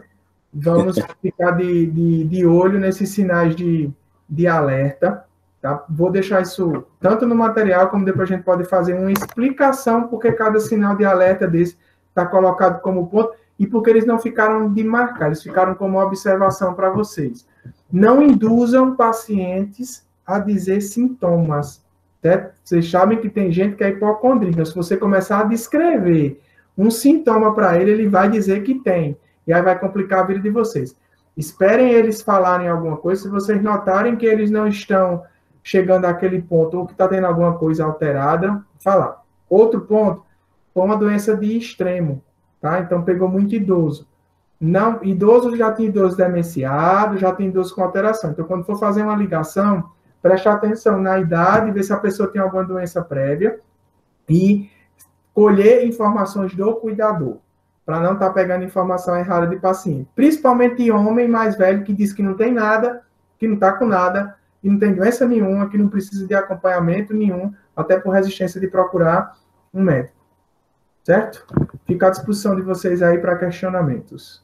vamos ficar de olho nesses sinais de alerta, tá? Vou deixar isso tanto no material, como depois a gente pode fazer uma explicação porque cada sinal de alerta desse está colocado como ponto e porque eles não ficaram de marcar, eles ficaram como observação para vocês. Não induzam pacientes a dizer sintomas, certo? Vocês sabem que tem gente que é hipocondríaca. Se você começar a descrever um sintoma para ele, ele vai dizer que tem. E aí vai complicar a vida de vocês. Esperem eles falarem alguma coisa. Se vocês notarem que eles não estão chegando àquele ponto, ou que está tendo alguma coisa alterada, falar. Outro ponto, foi uma doença de extremo, tá? Então, pegou muito idoso. Não, idoso já tem idoso demenciado, já tem idoso com alteração. Então, quando for fazer uma ligação, preste atenção na idade, ver se a pessoa tem alguma doença prévia e colher informações do cuidador, para não estar pegando informação errada de paciente. Principalmente de homem mais velho que diz que não tem nada, que não está com nada, que não tem doença nenhuma, que não precisa de acompanhamento nenhum, até por resistência de procurar um médico. certo? Fico à disposição de vocês aí para questionamentos.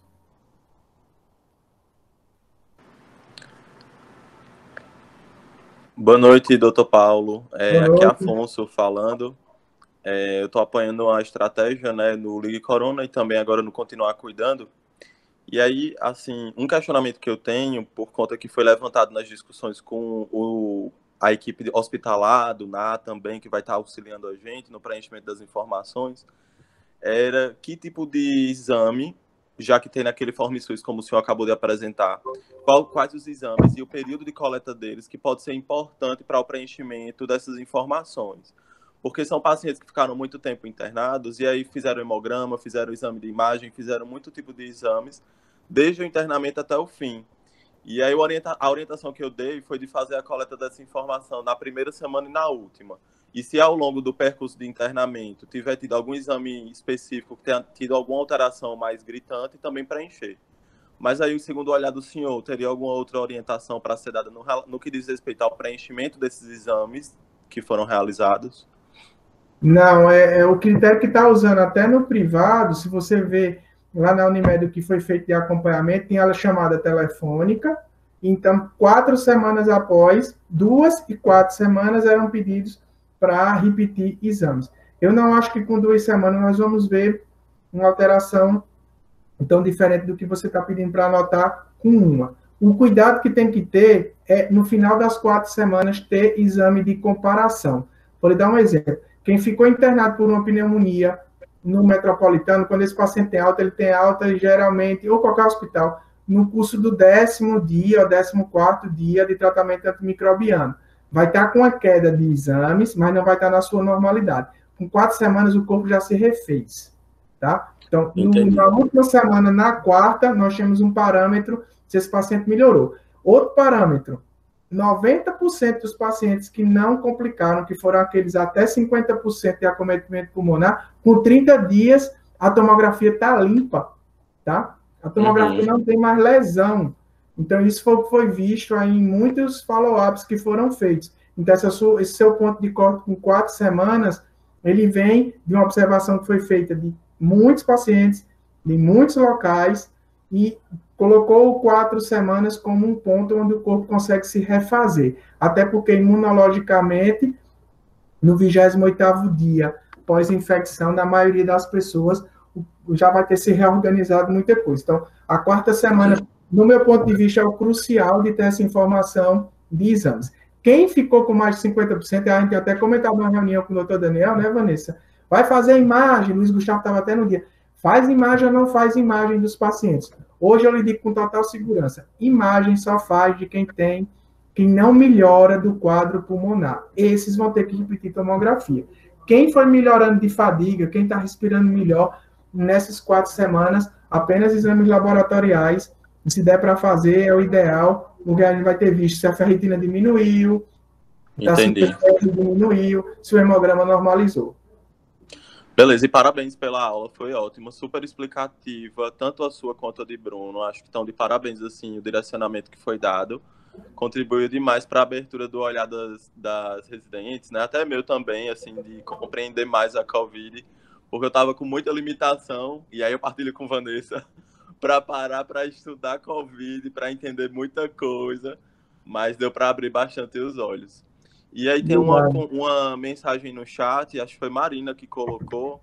Boa noite, doutor Paulo. Boa Aqui é noite. Afonso falando. Eu estou apoiando a estratégia, né, no Ligue Corona e também agora no Continuar Cuidando. E aí, assim, um questionamento que eu tenho, por conta que foi levantado nas discussões com a equipe hospitalar, do NA também, que vai estar auxiliando a gente no preenchimento das informações, era que tipo de exame, já que tem naquele Form SUS, como o senhor acabou de apresentar, quais os exames e o período de coleta deles que pode ser importante para o preenchimento dessas informações. Porque são pacientes que ficaram muito tempo internados e aí fizeram hemograma, fizeram exame de imagem, fizeram muito tipo de exames, desde o internamento até o fim. E aí a orientação que eu dei foi de fazer a coleta dessa informação na primeira semana e na última. E se ao longo do percurso de internamento tiver tido algum exame específico que tenha tido alguma alteração mais gritante, também preencher. Mas aí, segundo o olhar do senhor, teria alguma outra orientação para ser dada no que diz respeito ao preenchimento desses exames que foram realizados? Não, é o critério que está usando até no privado, se você vê lá na Unimed o que foi feito de acompanhamento, tem ela chamada telefônica, então 4 semanas após, 2 e 4 semanas eram pedidos para repetir exames. Eu não acho que com 2 semanas nós vamos ver uma alteração tão diferente do que você está pedindo para anotar com uma. O cuidado que tem que ter é, no final das 4 semanas, ter exame de comparação. Vou lhe dar um exemplo. Quem ficou internado por uma pneumonia no Metropolitano, quando esse paciente tem alta, ele tem alta geralmente, ou qualquer hospital, no curso do 10º dia ou 14º dia de tratamento antimicrobiano. Vai estar com a queda de exames, mas não vai estar na sua normalidade. Com 4 semanas, o corpo já se refez, tá? Então, na última semana, na quarta, nós temos um parâmetro se esse paciente melhorou. Outro parâmetro, 90% dos pacientes que não complicaram, que foram aqueles até 50% de acometimento pulmonar, com 30 dias, a tomografia está limpa, tá? A tomografia não tem mais lesão. Então, isso foi visto aí em muitos follow-ups que foram feitos. Então, esse seu ponto de corte com 4 semanas, ele vem de uma observação que foi feita de muitos pacientes, de muitos locais, e colocou 4 semanas como um ponto onde o corpo consegue se refazer. Até porque, imunologicamente, no 28º dia pós-infecção, na maioria das pessoas, já vai ter se reorganizado muita coisa. Então, a 4ª semana, no meu ponto de vista, é o crucial de ter essa informação de exames. Quem ficou com mais de 50%, a gente até comentava na reunião com o doutor Daniel, né, Vanessa? Vai fazer a imagem, Luiz Gustavo estava até no dia. Faz imagem ou não faz imagem dos pacientes? Hoje eu lhe digo com total segurança, imagem só faz de quem não melhora do quadro pulmonar. Esses vão ter que repetir tomografia. Quem foi melhorando de fadiga, quem está respirando melhor, nessas 4 semanas, apenas exames laboratoriais, se der para fazer, é o ideal, porque a gente vai ter visto se a ferritina diminuiu, se a diminuiu, se o hemograma normalizou. Beleza, e parabéns pela aula, foi ótima, super explicativa, tanto a sua quanto a de Bruno, acho que estão de parabéns, assim, o direcionamento que foi dado, contribuiu demais para a abertura do olhar das residentes, né, até meu também, assim, de compreender mais a Covid, porque eu estava com muita limitação, e aí eu partilho com Vanessa, para parar para estudar Covid, para entender muita coisa, mas deu para abrir bastante os olhos. E aí tem uma mensagem no chat, acho que foi Marina que colocou,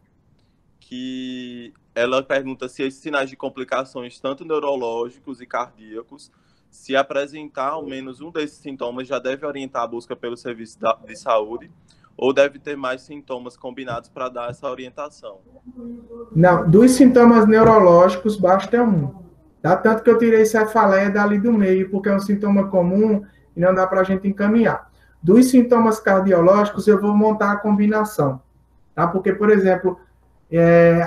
que ela pergunta se esses sinais de complicações, tanto neurológicos e cardíacos, se apresentar ao menos um desses sintomas, já deve orientar a busca pelo serviço de saúde, ou deve ter mais sintomas combinados para dar essa orientação? Não, dos sintomas neurológicos, basta um. Tá? Tanto que eu tirei cefaleia dali do meio, porque é um sintoma comum e não dá para a gente encaminhar. Dos sintomas cardiológicos, eu vou montar a combinação. Tá? Porque, por exemplo,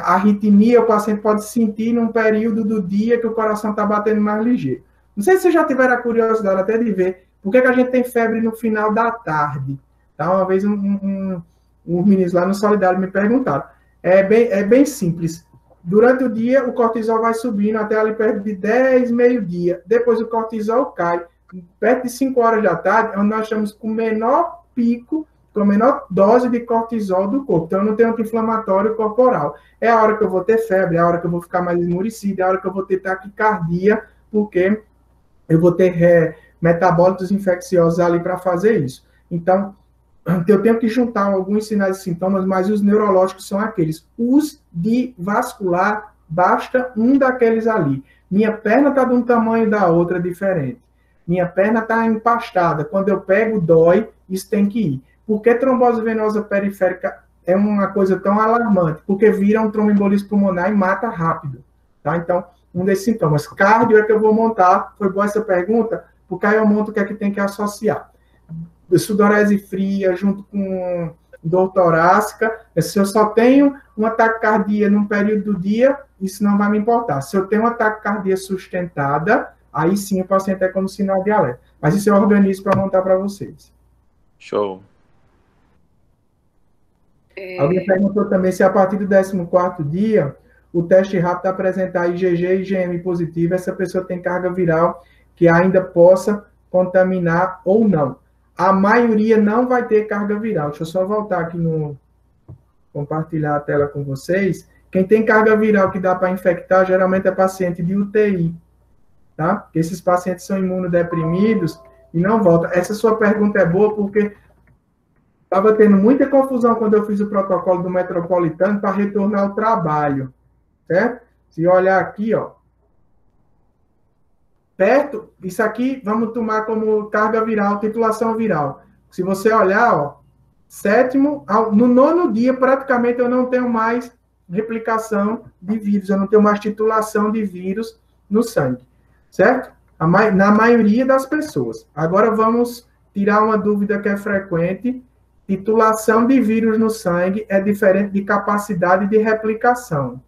a arritmia, o paciente pode sentir num período do dia que o coração está batendo mais ligeiro. Não sei se vocês já tiveram a curiosidade até de ver por que a gente tem febre no final da tarde. Tá? Uma vez um meninos lá no Solidário me perguntaram. É bem simples. Durante o dia, o cortisol vai subindo até ali perto de 10, meio-dia. Depois o cortisol cai. Perto de 5 horas da tarde, onde nós estamos com o menor pico com a menor dose de cortisol do corpo. Então, eu não tenho anti-inflamatório corporal. É a hora que eu vou ter febre, é a hora que eu vou ficar mais esmurecido, é a hora que eu vou ter taquicardia, porque eu vou ter metabólitos infecciosos ali para fazer isso. Então, eu tenho que juntar alguns sinais e sintomas, mas os neurológicos são aqueles. Os de vascular, basta um daqueles ali. Minha perna está de um tamanho da outra diferente. Minha perna está empastada. Quando eu pego, dói, isso tem que ir. Por que trombose venosa periférica é uma coisa tão alarmante? Porque vira um tromboembolismo pulmonar e mata rápido. Tá? Então, um desses sintomas. Cardio é que eu vou montar. Foi boa essa pergunta? Porque aí eu monto o que é que tem que associar. Sudorese fria junto com dor torácica. Se eu só tenho um ataque cardíaco num período do dia, isso não vai me importar. Se eu tenho um ataque cardíaco sustentada, aí sim o paciente é como sinal de alerta. Mas isso eu organizo para montar para vocês. Show. Alguém perguntou também se a partir do 14º dia o teste rápido apresentar IgG e IgM positivo, essa pessoa tem carga viral que ainda possa contaminar ou não. A maioria não vai ter carga viral. Deixa eu só voltar aqui no... compartilhar a tela com vocês. Quem tem carga viral que dá para infectar, geralmente é paciente de UTI, tá? Porque esses pacientes são imunodeprimidos e não voltam. Essa sua pergunta é boa porque estava tendo muita confusão quando eu fiz o protocolo do Metropolitano para retornar ao trabalho, certo? Se olhar aqui, ó, perto, isso aqui vamos tomar como carga viral, titulação viral. Se você olhar, ó, sétimo, no 9º dia, praticamente eu não tenho mais replicação de vírus, eu não tenho mais titulação de vírus no sangue, certo? Na maioria das pessoas. Agora vamos tirar uma dúvida que é frequente. Titulação de vírus no sangue é diferente de capacidade de replicação.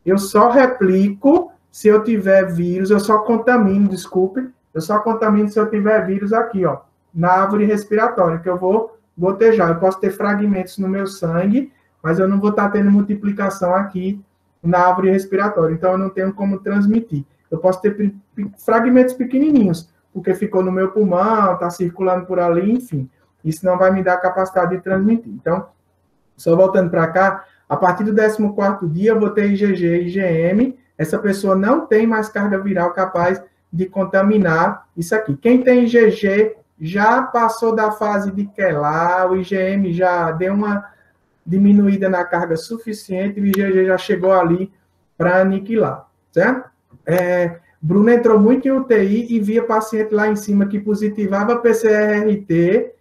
Eu só replico se eu tiver vírus, eu só contamino, desculpe, eu só contamino se eu tiver vírus aqui, ó, na árvore respiratória, que eu vou gotejar. Eu posso ter fragmentos no meu sangue, mas eu não vou estar tendo multiplicação aqui na árvore respiratória, então eu não tenho como transmitir. Eu posso ter fragmentos pequenininhos, porque ficou no meu pulmão, está circulando por ali, enfim. Isso não vai me dar capacidade de transmitir. Então, só voltando para cá, a partir do 14º dia, eu vou ter IgG e IgM. Essa pessoa não tem mais carga viral capaz de contaminar isso aqui. Quem tem IgG já passou da fase de quelar, o IgM já deu uma diminuída na carga suficiente, o IgG já chegou ali para aniquilar, certo? Bruno entrou muito em UTI e via paciente lá em cima que positivava PCR-RT,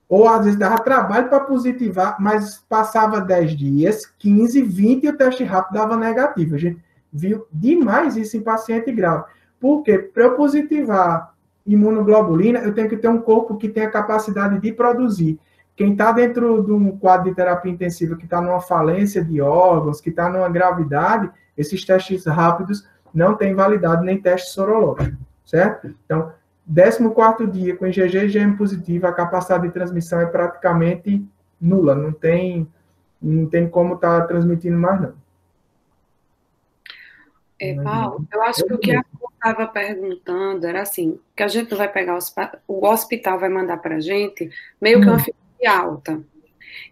ou às vezes dava trabalho para positivar, mas passava 10 dias, 15, 20 e o teste rápido dava negativo. A gente viu demais isso em paciente grave. Porque para eu positivar imunoglobulina, eu tenho que ter um corpo que tenha capacidade de produzir. Quem está dentro de um quadro de terapia intensiva, que está numa falência de órgãos, que está numa gravidade, esses testes rápidos não têm validade nem teste sorológico, certo? Então, 14º dia com IgG e IgM positivo, a capacidade de transmissão é praticamente nula, não tem como estar transmitindo mais, não. Paulo, eu acho que o que a Flor estava perguntando era assim, que a gente não vai pegar, o hospital vai mandar para a gente meio que uma ficha de alta.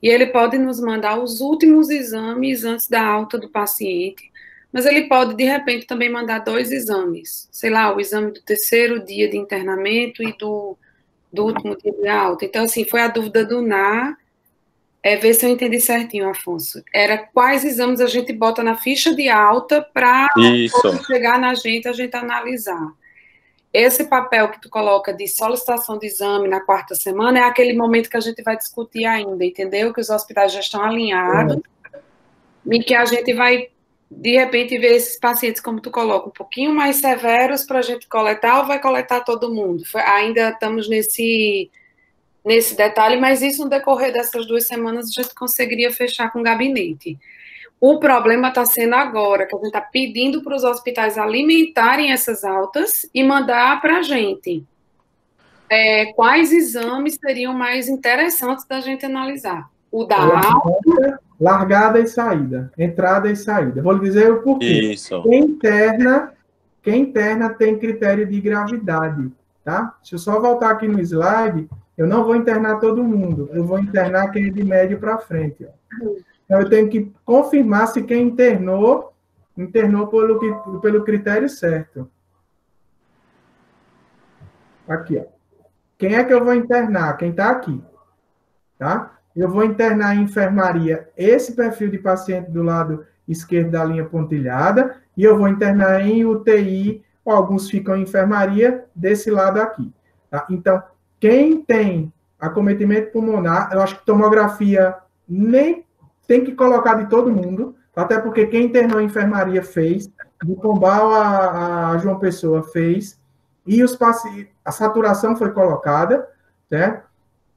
E ele pode nos mandar os últimos exames antes da alta do paciente, mas ele pode, de repente, também mandar 2 exames. Sei lá, o exame do 3º dia de internamento e do último dia de alta. Então, assim, foi a dúvida do NAR, ver se eu entendi certinho, Afonso. Era quais exames a gente bota na ficha de alta para chegar na gente, a gente analisar. Esse papel que tu coloca de solicitação de exame na 4ª semana é aquele momento que a gente vai discutir ainda, entendeu? Que os hospitais já estão alinhados, e que a gente vai, de repente, ver esses pacientes, como tu coloca, um pouquinho mais severos para a gente coletar, ou vai coletar todo mundo? Ainda estamos nesse detalhe, mas isso no decorrer dessas 2 semanas a gente conseguiria fechar com o gabinete. O problema está sendo agora, que a gente está pedindo para os hospitais alimentarem essas altas e mandar para a gente. Quais exames seriam mais interessantes da gente analisar? O da alta... Largada e saída, entrada e saída. Vou lhe dizer o porquê. Isso. Quem interna tem critério de gravidade, tá? Deixa eu só voltar aqui no slide Eu não vou internar todo mundo, eu vou internar quem é de médio para frente. Ó. Então, eu tenho que confirmar se quem internou pelo critério certo. Aqui, ó. Quem é que eu vou internar? Quem está aqui. Tá? Eu vou internar em enfermaria esse perfil de paciente do lado esquerdo da linha pontilhada e eu vou internar em UTI, alguns ficam em enfermaria desse lado aqui. Tá? Então, quem tem acometimento pulmonar, eu acho que tomografia nem tem que colocar de todo mundo, até porque quem internou em enfermaria fez, do Pombal a João Pessoa fez, e a saturação foi colocada, certo?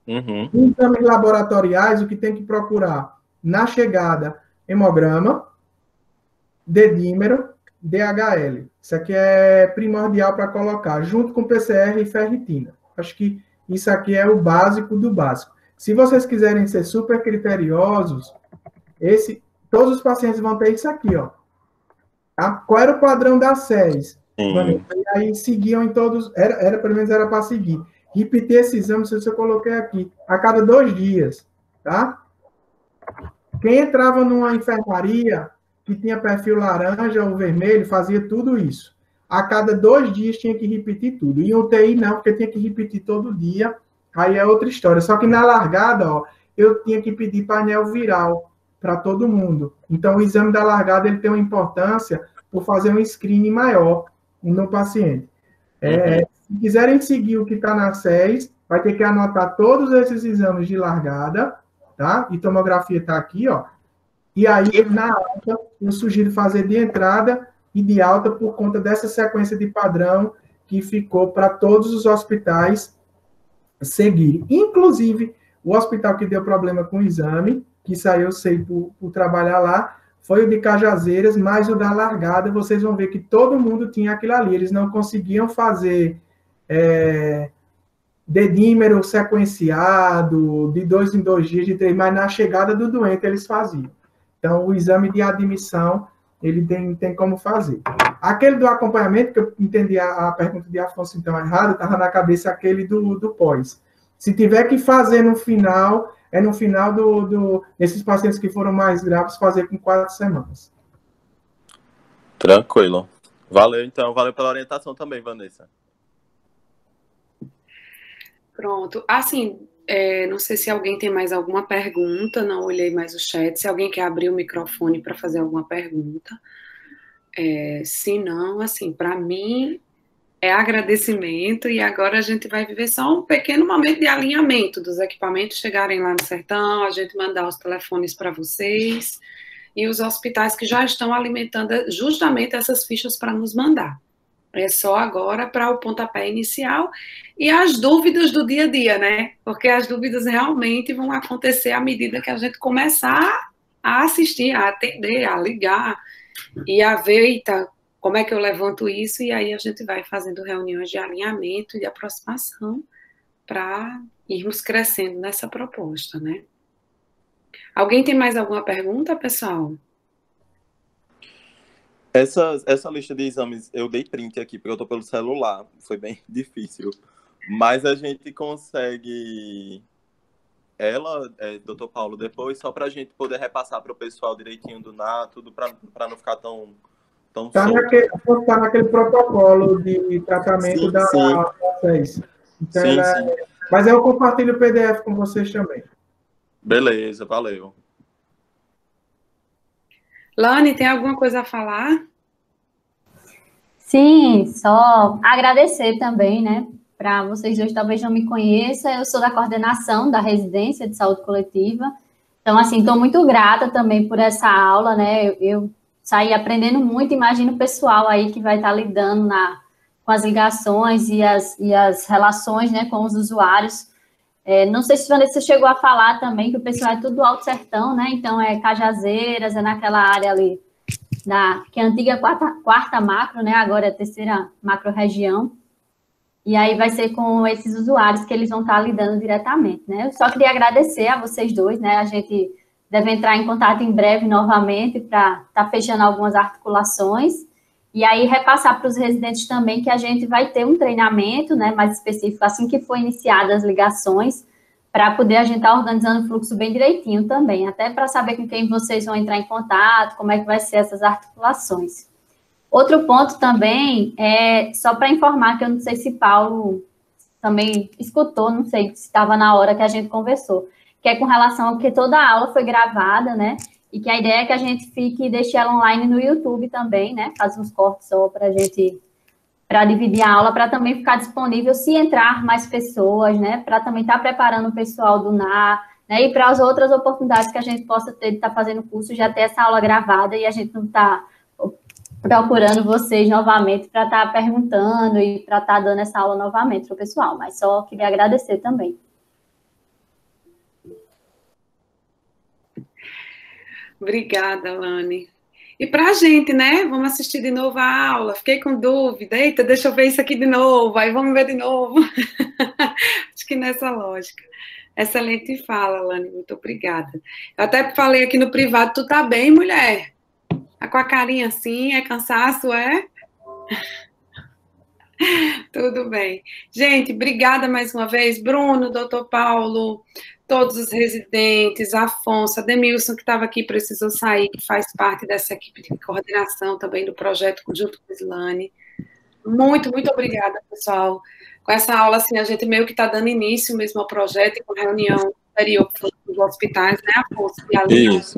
Uhum. Em exames laboratoriais, o que tem que procurar? Na chegada, hemograma, dedímero, DHL. Isso aqui é primordial para colocar, junto com PCR e ferritina. Acho que isso aqui é o básico do básico. Se vocês quiserem ser super criteriosos, todos os pacientes vão ter isso aqui, ó. Tá? Qual era o padrão da SES? E aí seguiam em todos, pelo menos era para seguir. Repetir esse exame, se eu coloquei aqui, a cada 2 dias, tá? Quem entrava numa enfermaria que tinha perfil laranja ou vermelho, fazia tudo isso. A cada 2 dias tinha que repetir tudo. E UTI não, porque tinha que repetir todo dia, aí é outra história. Só que na largada, ó, eu tinha que pedir painel viral para todo mundo. Então, o exame da largada ele tem uma importância por fazer um screening maior no paciente. Se quiserem seguir o que está na SES, vai ter que anotar todos esses exames de largada, tá? E tomografia está aqui, ó. E aí, na alta, eu sugiro fazer de entrada e de alta por conta dessa sequência de padrão que ficou para todos os hospitais seguirem. Inclusive, o hospital que deu problema com o exame, que saiu, eu sei, por trabalhar lá, foi o de Cajazeiras, mas o da largada, vocês vão ver que todo mundo tinha aquilo ali. Eles não conseguiam fazer dedímero sequenciado, de 2 em 2 dias, de 3, mas na chegada do doente eles faziam. Então, o exame de admissão, ele tem como fazer. Aquele do acompanhamento, que eu entendi a pergunta de Afonso, então, errado, estava na cabeça aquele do pós. Se tiver que fazer no final, no final desses pacientes que foram mais graves, fazer com 4 semanas. Tranquilo. Valeu, então. Valeu pela orientação também, Vanessa. Pronto. Assim, não sei se alguém tem mais alguma pergunta, não olhei mais o chat. Se alguém quer abrir o microfone para fazer alguma pergunta. Se não, assim, para mim é agradecimento e agora a gente vai viver só um pequeno momento de alinhamento dos equipamentos chegarem lá no sertão, a gente mandar os telefones para vocês e os hospitais que já estão alimentando justamente essas fichas para nos mandar. É só agora para o pontapé inicial e as dúvidas do dia a dia, né? Porque as dúvidas realmente vão acontecer à medida que a gente começar a assistir, a atender, a ligar e a ver, eita, como é que eu levanto isso? E aí a gente vai fazendo reuniões de alinhamento e de aproximação para irmos crescendo nessa proposta, né? Alguém tem mais alguma pergunta, pessoal? Essa lista de exames, eu dei print aqui, porque eu estou pelo celular, foi bem difícil. Mas a gente consegue doutor Paulo, depois, só para a gente poder repassar para o pessoal direitinho do NAR, tudo para não ficar tão Está naquele protocolo de tratamento sim, da SES. Então, sim. Mas eu compartilho o PDF com vocês também. Beleza, valeu. Lani, tem alguma coisa a falar? Sim, só agradecer também, né? Para vocês dois, talvez não me conheçam, eu sou da coordenação da residência de saúde coletiva. Então, assim, estou muito grata também por essa aula, né? Eu saí aprendendo muito, imagino o pessoal aí que vai estar lidando com as ligações e as relações, né, com os usuários. Não sei se você chegou a falar também que o pessoal é tudo do Alto Sertão, né? Então, Cajazeiras, naquela área ali, que é a antiga quarta macro, né? Agora é a terceira macro-região. E aí vai ser com esses usuários que eles vão estar lidando diretamente, né? Eu só queria agradecer a vocês dois, né? A gente deve entrar em contato em breve novamente para estar fechando algumas articulações. E aí repassar para os residentes também que a gente vai ter um treinamento, né, mais específico, assim que for iniciadas as ligações, para poder a gente estar organizando o fluxo bem direitinho também, até para saber com quem vocês vão entrar em contato, como é que vai ser essas articulações. Outro ponto também é, só para informar, que eu não sei se Paulo também escutou, não sei se estava na hora que a gente conversou, que é com relação a que toda a aula foi gravada, né, e que a ideia é que a gente fique e deixe ela online no YouTube também, né, faz uns cortes só para a gente, para dividir a aula, para também ficar disponível se entrar mais pessoas, né, para também estar preparando o pessoal do NAR, né, e para as outras oportunidades que a gente possa ter de estar fazendo curso, já ter essa aula gravada e a gente não está procurando vocês novamente para estar perguntando e para estar dando essa aula novamente para o pessoal, mas só queria agradecer também. Obrigada, Lani. E para a gente, né? Vamos assistir de novo a aula. Fiquei com dúvida. Eita, deixa eu ver isso aqui de novo. Aí vamos ver de novo. Acho que nessa lógica. Excelente fala, Lani. Muito obrigada. Eu até falei aqui no privado, tu tá bem, mulher? Tá com a carinha assim, é cansaço, é? Tudo bem. Gente, obrigada mais uma vez. Bruno, doutor Paulo, todos os residentes, Afonso, Ademilson, que estava aqui, precisou sair, que faz parte dessa equipe de coordenação também do projeto junto com a Islane. Muito, muito obrigada, pessoal. Com essa aula, assim, a gente meio que está dando início mesmo ao projeto, e com a reunião anterior com os hospitais, né, Afonso? Isso.